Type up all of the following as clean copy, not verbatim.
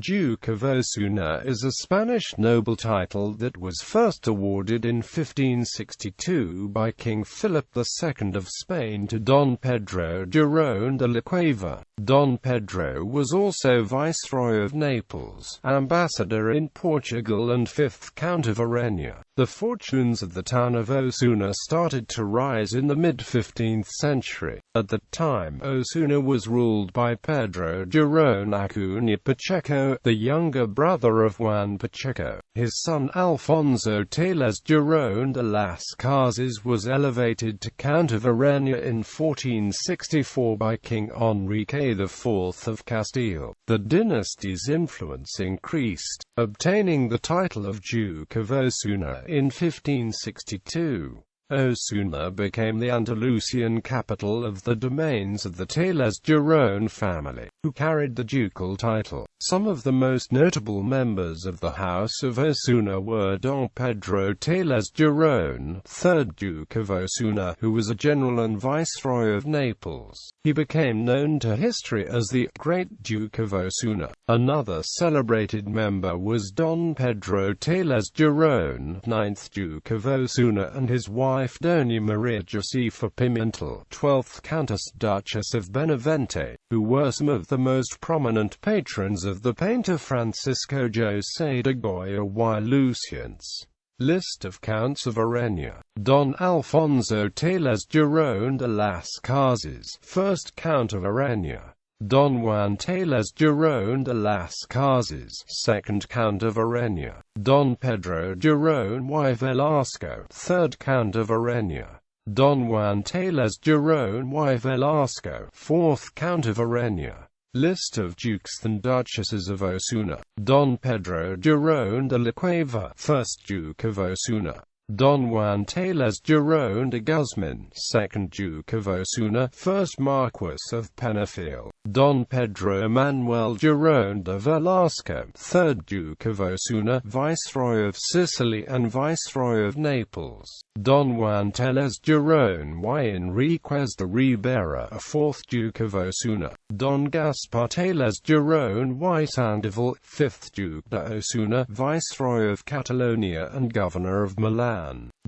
Duke of Osuna is a Spanish noble title that was first awarded in 1562 by King Philip II of Spain to Don Pedro Girón de la Cueva. Don Pedro was also Viceroy of Naples, ambassador in Portugal and 5th Count of Ureña. The fortunes of the town of Osuna started to rise in the mid-15th century. At the time, Osuna was ruled by Pedro Girón Acuña Pacheco, the younger brother of Juan Pacheco. His son Alfonso Tellez Girón de las Casas was elevated to Count of Ureña in 1464 by King Enrique IV of Castile. The dynasty's influence increased, obtaining the title of Duke of Osuna in 1562. Osuna became the Andalusian capital of the domains of the Tellez Girón family, who carried the ducal title. Some of the most notable members of the House of Osuna were Don Pedro Tellez Girón, 3rd Duke of Osuna, who was a general and Viceroy of Naples. He became known to history as the Great Duke of Osuna. Another celebrated member was Don Pedro Tellez Girón, 9th Duke of Osuna, and his wife Doña Maria Josefa Pimentel, 12th Countess Duchess of Benavente, who were some of the most prominent patrons of the painter Francisco José de Goya y Lucians. List of Counts of Ureña. Don Alfonso Tellez Girón de las Casas, 1st Count of Ureña. Don Juan Tellez Girón de las Casas, 2nd Count of Ureña. Don Pedro Girón y Velasco, 3rd Count of Ureña. Don Juan Tellez Girón y Velasco, 4th Count of Ureña. List of Dukes and Duchesses of Osuna. Don Pedro Girón de la Cueva, 1st Duke of Osuna. Don Juan Tellez Girón de Guzmán, 2nd Duke of Osuna, 1st Marquis of Penafiel. Don Pedro Manuel Girón de Velasco, 3rd Duke of Osuna, Viceroy of Sicily and Viceroy of Naples. Don Juan Tellez Girón y Enríquez de Ribera, 4th Duke of Osuna. Don Gaspar Tellez Girón y Sandoval, 5th Duke de Osuna, Viceroy of Catalonia and Governor of Milan.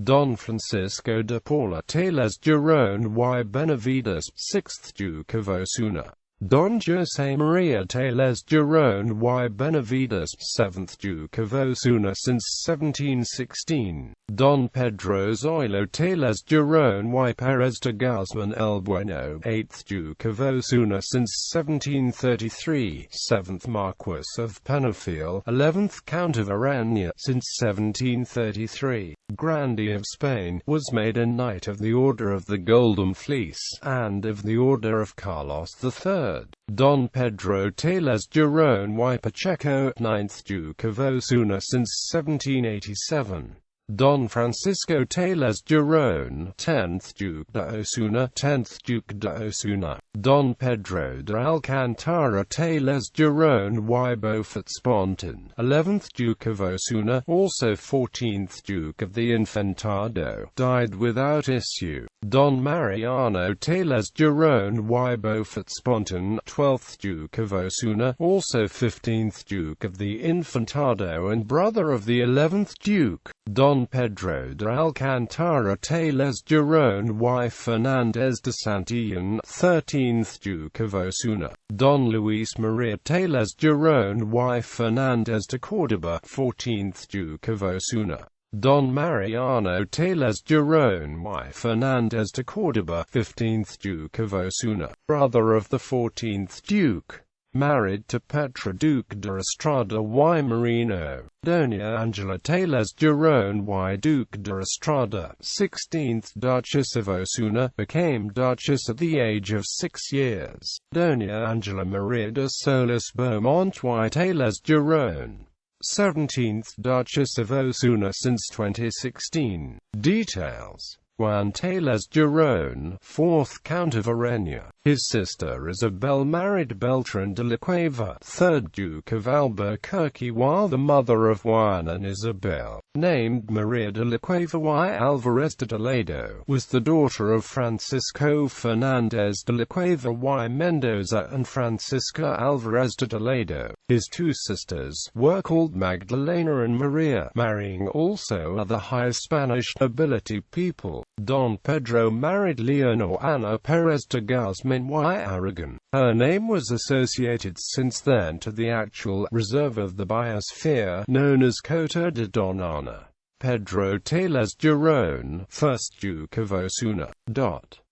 Don Francisco de Paula Tellez Girón y Benavides, 6th Duke of Osuna. Don José María Tellez Girón y Benavides, 7th Duke of Osuna since 1716. Don Pedro Zoilo Tellez Girón y Pérez de Guzmán el Bueno, 8th Duke of Osuna since 1733, 7th Marquis of Penafiel, 11th Count of Ureña since 1733. Grandee of Spain, was made a Knight of the Order of the Golden Fleece, and of the Order of Carlos III. Don Pedro Tellez Girón y Pacheco, 9th Duke of Osuna since 1787. Don Francisco Tellez Girón, 10th Duke de Osuna, 10th Duke de Osuna. Don Pedro de Alcantara Tellez Girón y Beaufort Spontan, 11th Duke of Osuna, also 14th Duke of the Infantado, died without issue. Don Mariano Tellez Girón y Beaufort Spontan, 12th Duke of Osuna, also 15th Duke of the Infantado and brother of the 11th Duke. Don Pedro de Alcantara Tellez Girón y Fernández de Santillán, 13th Duke of Osuna. Don Luis María Tellez Girón y Fernández de Córdoba, 14th Duke of Osuna. Don Mariano Tellez Girón y Fernández de Córdoba, 15th Duke of Osuna, brother of the 14th Duke. Married to Petra Duque de Estrada y Merino. Doña Angela Tellez Girón y Duque de Estrada, 16th Duchess of Osuna, became Duchess at the age of 6 years. Doña Angela María de Solis Beaumont y Tellez Girón, 17th Duchess of Osuna since 2016. Details: Juan Tellez Girón, 4th Count of Ureña. His sister Isabel married Beltran de la Cueva, 3rd Duke of Albuquerque, while the mother of Juan and Isabel, named Maria de la Cueva y Alvarez de Toledo, was the daughter of Francisco Fernández de la Cueva y Mendoza and Francisca Alvarez de Toledo. His two sisters were called Magdalena and Maria, marrying also other high Spanish nobility people. Don Pedro married Leonor Ana Perez de Guzman y Aragon. Her name was associated since then to the actual reserve of the biosphere, known as Cota de Don Ana. Pedro Girón, 1st Duke of Osuna.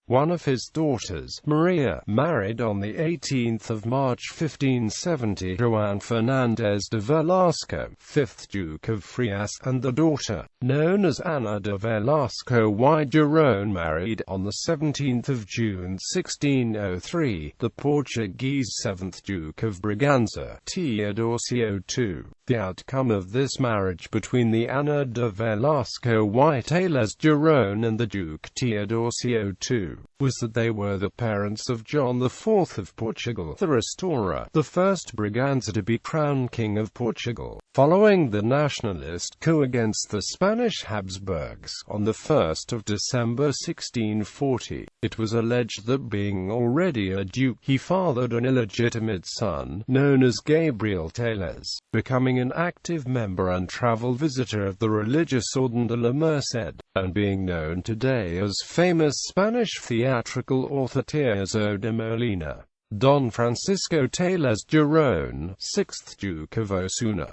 One of his daughters, Maria, married on the 18th of March 1570 Juan Fernández de Velasco, 5th Duke of Frias, and the daughter, known as Ana de Velasco y Girón, married on the 17th of June 1603 the Portuguese 7th Duke of Braganza, Teodosio II. The outcome of this marriage between the Ana de Velasco y Girón and the Duke Teodosio II was that they were the parents of John IV of Portugal, the restorer, the first Braganza to be crowned King of Portugal. Following the nationalist coup against the Spanish Habsburgs on the 1st of December 1640, it was alleged that being already a duke, he fathered an illegitimate son, known as Gabriel Tellez, becoming an active member and travel visitor of the religious Orden de la Merced, and being known today as famous Spanish theatrical author Tirso de Molina. Don Francisco Tellez Girón, 6th Duke of Osuna.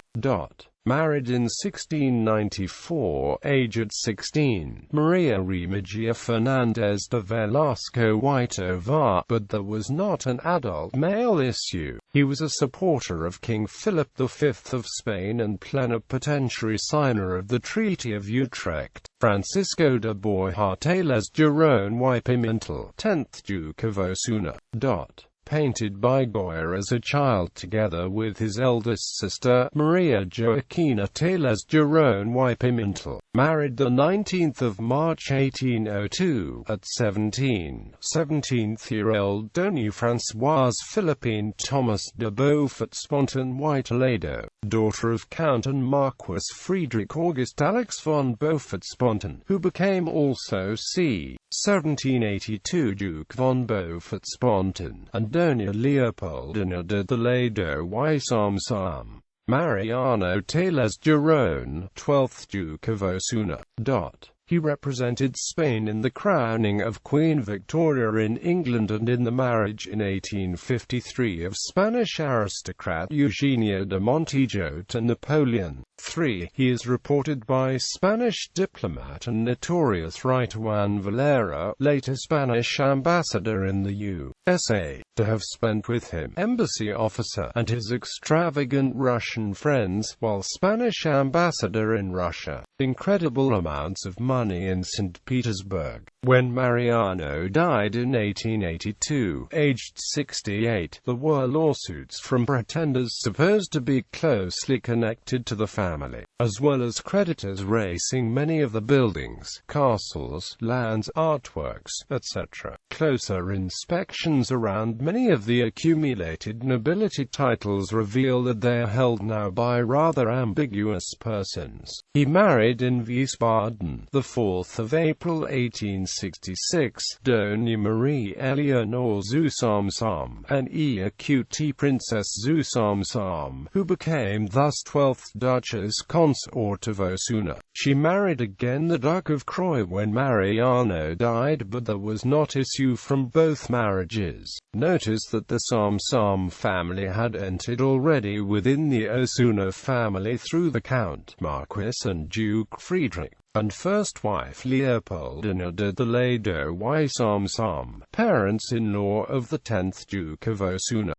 Married in 1694, aged 16, Maria Remagia Fernández de Velasco y Tovar, but there was not an adult male issue. He was a supporter of King Philip V of Spain and plenipotentiary signer of the Treaty of Utrecht. Francisco de Borja Tellez Girón y Pimentel, 10th Duke of Osuna. Painted by Goya as a child together with his eldest sister, Maria Joaquina Tellez Girón y Pimentel, married the 19th of March 1802, at 17, 17th-year-old Doña Françoise Philippine Thomas de Beaufort-Sponton y Toledo, daughter of Count and Marquis Friedrich August Alex von Beaufort-Sponton, who became also c. 1782 Duke von Beaufort-Sponton, and Doña Leopoldina de Toledo y Samsam. Mariano Tellez Girón, 12th Duke of Osuna. He represented Spain in the crowning of Queen Victoria in England and in the marriage in 1853 of Spanish aristocrat Eugenia de Montijo to Napoleon III. He is reported by Spanish diplomat and notorious writer Juan Valera, later Spanish ambassador in the USA, to have spent with him, embassy officer, and his extravagant Russian friends, while Spanish ambassador in Russia, incredible amounts of money in St. Petersburg. When Mariano died in 1882, aged 68, there were lawsuits from pretenders supposed to be closely connected to the family, as well as creditors raising many of the buildings, castles, lands, artworks, etc. Closer inspections around many of the accumulated nobility titles reveal that they are held now by rather ambiguous persons. He married in Wiesbaden, the 4th of April 1866, Doña Marie Eleanor Zusamsam, an EQT Princess Zusamsam, who became thus 12th Duchess Consort of Osuna. She married again the Duke of Croy when Mariano died, but there was not issue from both marriages. Notice that the Samsam family had entered already within the Osuna family through the Count, Marquis and Duke Friedrich, and first wife Leopoldina de Toledo y Samsam, parents-in-law of the 10th Duke of Osuna.